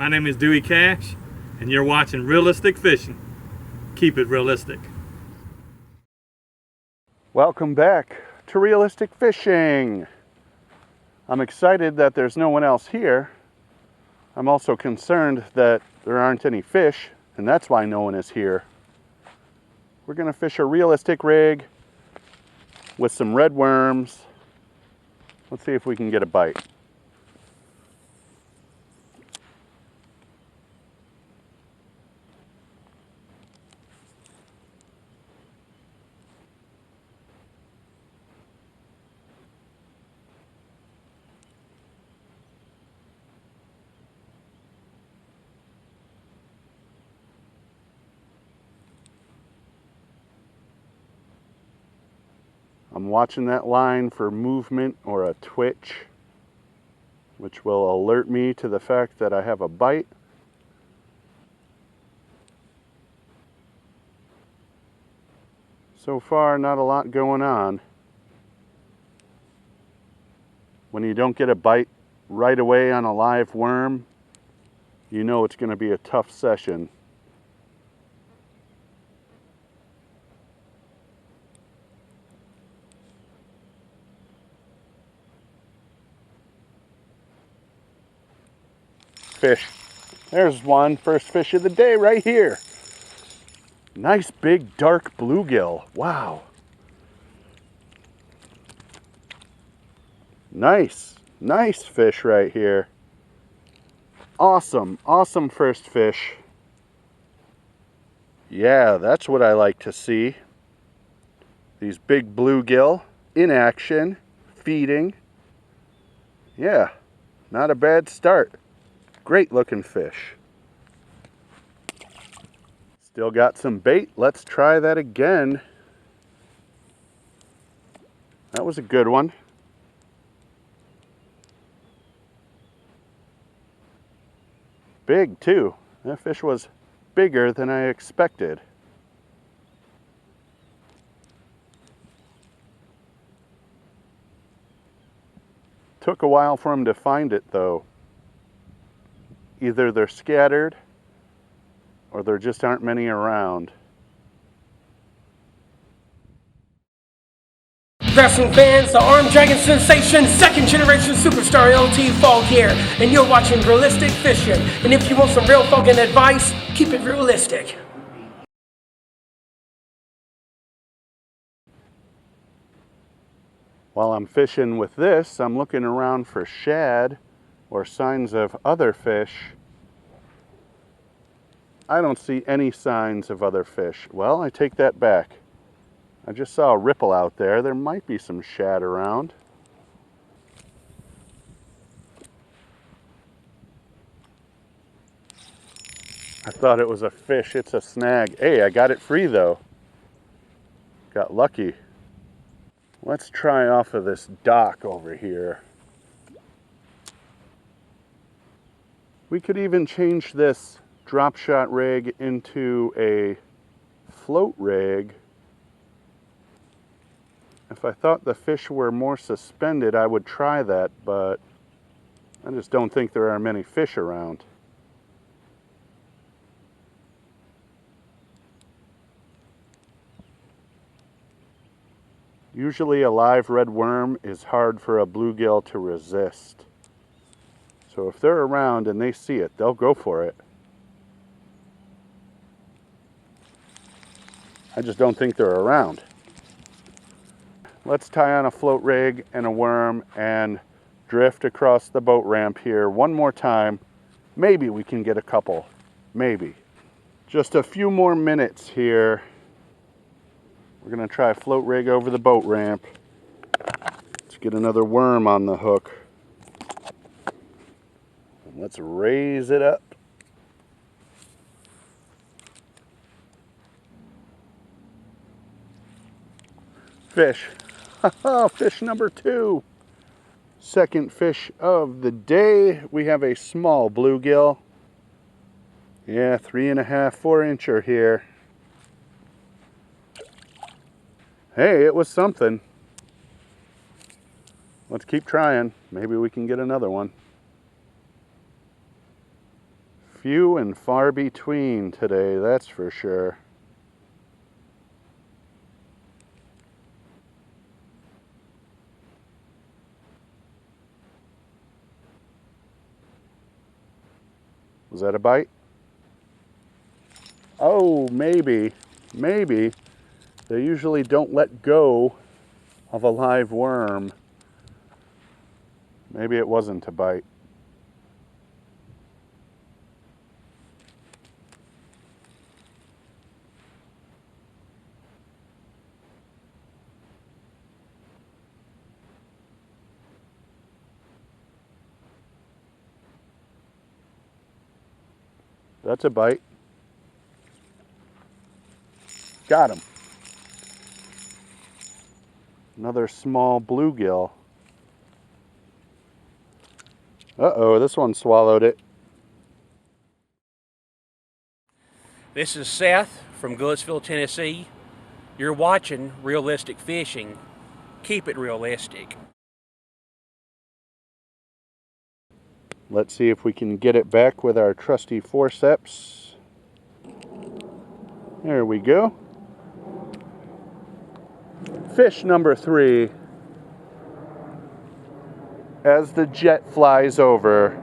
My name is Dewey Cash, and you're watching Realistic Fishing. Keep it realistic. Welcome back to Realistic Fishing. I'm excited that there's no one else here. I'm also concerned that there aren't any fish, and that's why no one is here. We're gonna fish a realistic rig with some red worms. Let's see if we can get a bite. I'm watching that line for movement or a twitch, which will alert me to the fact that I have a bite. So far, not a lot going on. When you don't get a bite right away on a live worm, you know it's going to be a tough session. Fish. There's one. First fish of the day right here. Nice big dark bluegill. Wow. Nice fish right here. Awesome first fish. Yeah, that's what I like to see. These big bluegill in action, feeding. Yeah, not a bad start. Great looking fish. Still got some bait. Let's try that again. That was a good one. Big too. That fish was bigger than I expected. Took a while for him to find it though. Either they're scattered or there just aren't many around. Wrestling fans, the Arm Dragon sensation, second generation superstar LT Falk here, and you're watching Realistic Fishing. And if you want some real fucking advice, keep it realistic. While I'm fishing with this, I'm looking around for shad or signs of other fish. I don't see any signs of other fish. Well, I take that back. I just saw a ripple out there. There might be some shad around. I thought it was a fish. It's a snag. Hey, I got it free though. Got lucky. Let's try off of this dock over here. We could even change this drop shot rig into a float rig. If I thought the fish were more suspended, I would try that, but I just don't think there are many fish around. Usually a live red worm is hard for a bluegill to resist. So if they're around and they see it, they'll go for it. I just don't think they're around. Let's tie on a float rig and a worm and drift across the boat ramp here one more time. Maybe we can get a couple. Maybe. Just a few more minutes here. We're gonna try float rig over the boat ramp. Let's get another worm on the hook. And let's raise it up. Fish. Fish number 2. Second fish of the day. We have a small bluegill. Yeah, 3.5, 4 incher here. Hey, it was something. Let's keep trying. Maybe we can get another one. Few and far between today, that's for sure. Was that a bite? Oh, maybe. Maybe. They usually don't let go of a live worm. Maybe it wasn't a bite. That's a bite. Got him. Another small bluegill. Uh-oh, this one swallowed it. This is Seth from Goodsville, Tennessee. You're watching Realistic Fishing. Keep it realistic. Let's see if we can get it back with our trusty forceps. There we go. Fish number 3. As the jet flies over,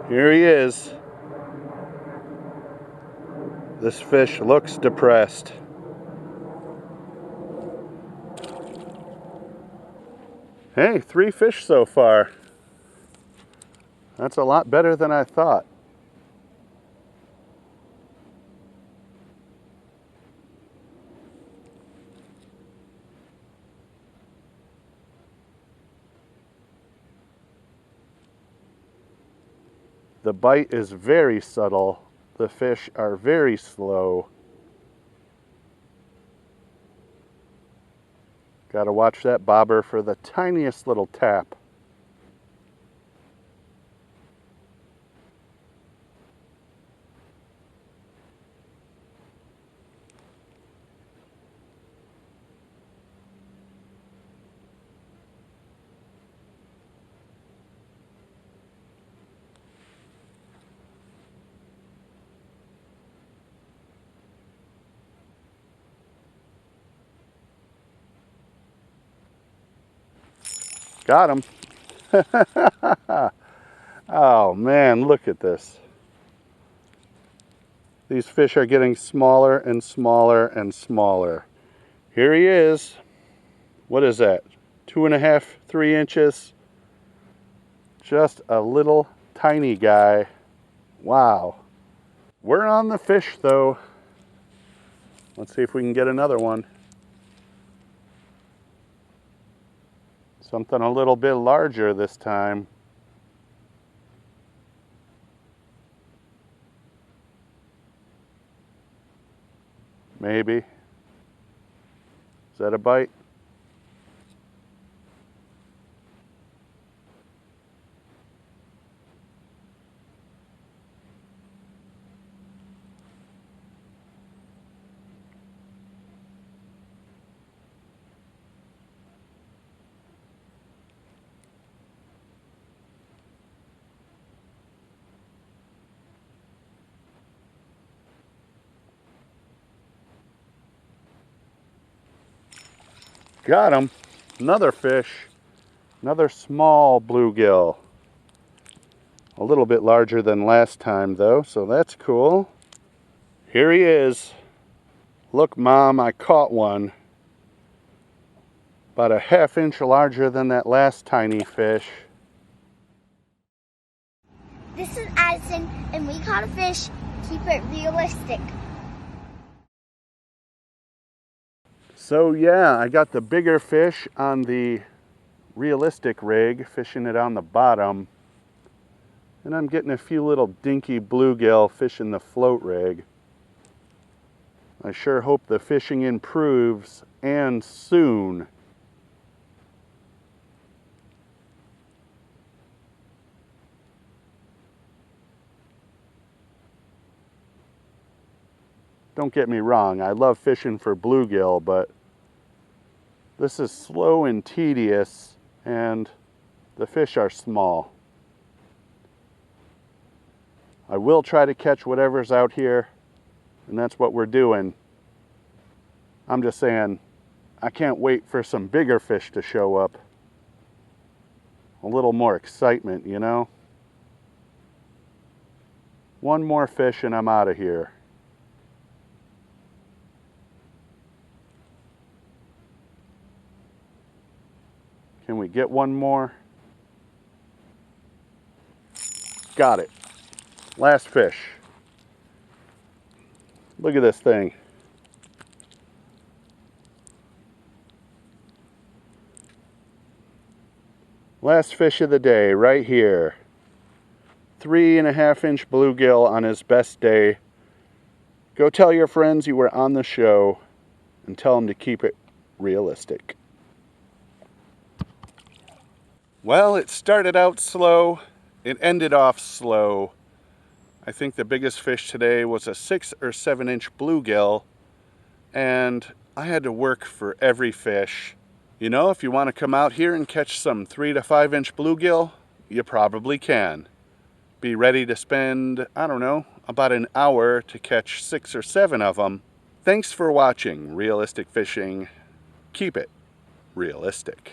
here he is. This fish looks depressed. Hey, 3 fish so far. That's a lot better than I thought. The bite is very subtle. The fish are very slow. Gotta watch that bobber for the tiniest little tap. Got him. Oh man, look at this. These fish are getting smaller and smaller and smaller. Here he is. What is that? 2.5, 3 inches. Just a little tiny guy. Wow. We're on the fish though. Let's see if we can get another one. Something a little bit larger this time. Maybe. Is that a bite? Got him. Another fish. Another small bluegill. A little bit larger than last time though, so that's cool. Here he is. Look, Mom, I caught one. About a 1/2 inch larger than that last tiny fish. This is Addison, and we caught a fish. Keep it realistic. So yeah, I got the bigger fish on the realistic rig, fishing it on the bottom. And I'm getting a few little dinky bluegill fishing the float rig. I sure hope the fishing improves, and soon. Don't get me wrong, I love fishing for bluegill, but this is slow and tedious, and the fish are small. I will try to catch whatever's out here, and that's what we're doing. I'm just saying, I can't wait for some bigger fish to show up. A little more excitement, you know? One more fish and I'm out of here. Can we get one more? Got it. Last fish. Look at this thing. Last fish of the day right here. 3.5-inch bluegill on his best day. Go tell your friends you were on the show and tell them to keep it realistic. Well, it started out slow. It ended off slow. I think the biggest fish today was a 6 or 7-inch bluegill, and I had to work for every fish. You know, if you want to come out here and catch some 3 to 5-inch bluegill, you probably can. Be ready to spend, I don't know, about an hour to catch 6 or 7 of them. Thanks for watching Realistic Fishing. Keep it realistic.